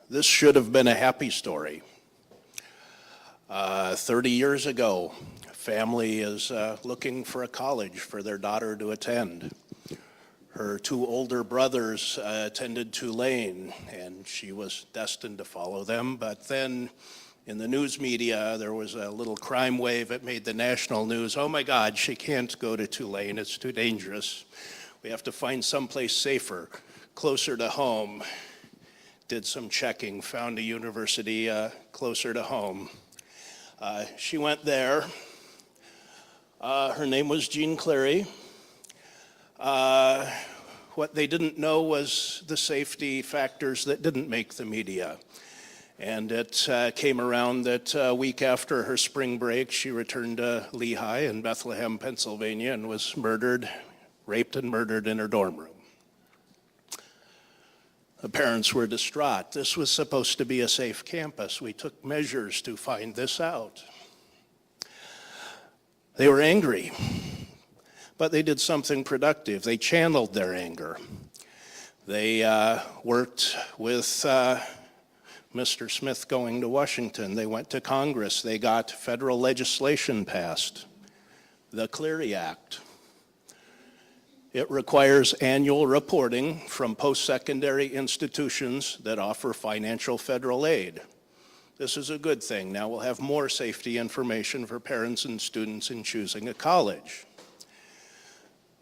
This should have been a happy story. 30 years ago, a family is looking for a college for their daughter to attend. Her two older brothers attended Tulane, and she was destined to follow them. But then in the news media, there was a little crime wave. It made the national news. Oh my God, she can't go to Tulane. It's too dangerous. We have to find someplace safer, closer to home. Did some checking, found a university closer to home. She went there. Her name was Jeanne Clery. What they didn't know was the safety factors that didn't make the media. And it came around that a week after her spring break, she returned to Lehigh in Bethlehem, Pennsylvania, and was murdered, raped and murdered in her dorm room. The parents were distraught. This was supposed to be a safe campus. We took measures to find this out. They were angry, but they did something productive. They channeled their anger. They worked with Mr. Smith going to Washington. They went to Congress. They got federal legislation passed, the Clery Act. It requires annual reporting from post-secondary institutions that offer financial federal aid. This is a good thing. Now we'll have more safety information for parents and students in choosing a college.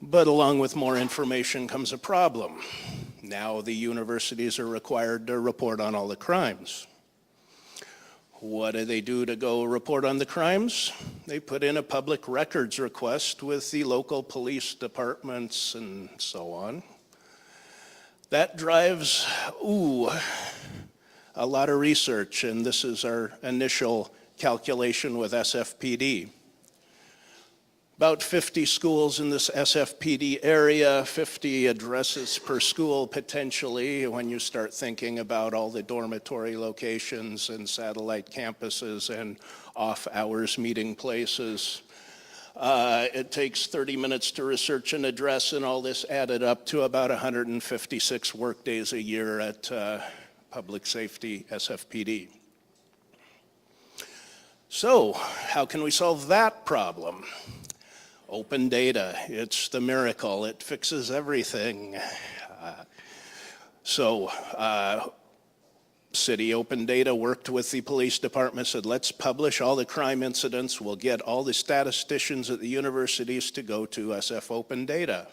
But along with more information comes a problem. Now the universities are required to report on all the crimes. What do they do to go report on the crimes? They put in a public records request with the local police departments and so on. That drives, a lot of research, and this is our initial calculation with SFPD. About 50 schools in this SFPD area, 50 addresses per school potentially when you start thinking about all the dormitory locations and satellite campuses and off-hours meeting places. It takes 30 minutes to research an address, and all this added up to about 156 workdays a year at Public Safety SFPD. So, how can we solve that problem? Open data, it's the miracle. It fixes everything. City Open Data worked with the police department, said let's publish all the crime incidents. We'll get all the statisticians at the universities to go to SF Open Data.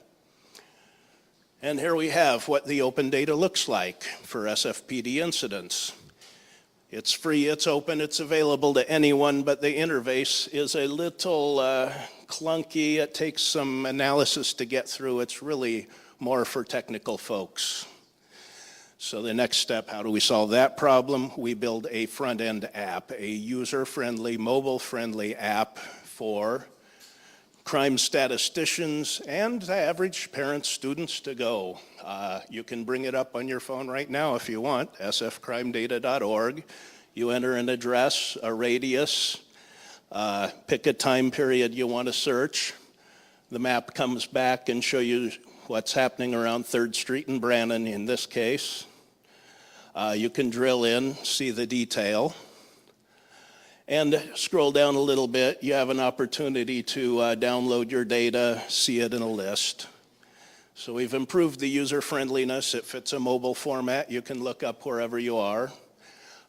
And here we have what the open data looks like for SFPD incidents. It's free, it's open, it's available to anyone, but the interface is a little clunky. It takes some analysis to get through. It's really more for technical folks. So the next step, how do we solve that problem? We build a front-end app, a user-friendly, mobile-friendly app for crime statisticians and the average parents, students to go. You can bring it up on your phone right now if you want, sfcrimedata.org. You enter an address, a radius, pick a time period you want to search. The map comes back and show you what's happening around 3rd Street in Brannan in this case. You can drill in, see the detail. And scroll down a little bit, you have an opportunity to download your data, see it in a list. So we've improved the user friendliness. It fits a mobile format. You can look up wherever you are.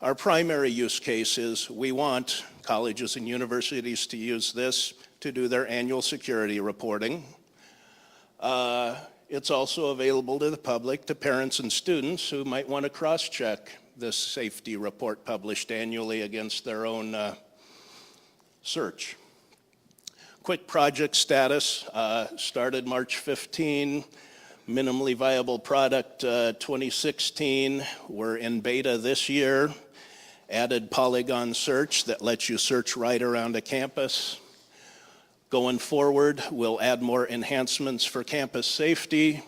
Our primary use case is we want colleges and universities to use this to do their annual security reporting. It's also available to the public, to parents and students who might want to cross-check this safety report published annually against their own search. Quick project status, started March 15, minimally viable product 2016. We're in beta this year. Added polygon search that lets you search right around a campus. Going forward, we'll add more enhancements for campus safety,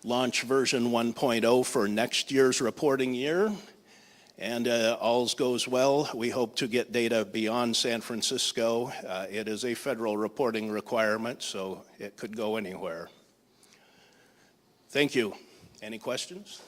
launch version 1.0 for next year's reporting year. And all goes well, we hope to get data beyond San Francisco. It is a federal reporting requirement, so it could go anywhere. Thank you. Any questions?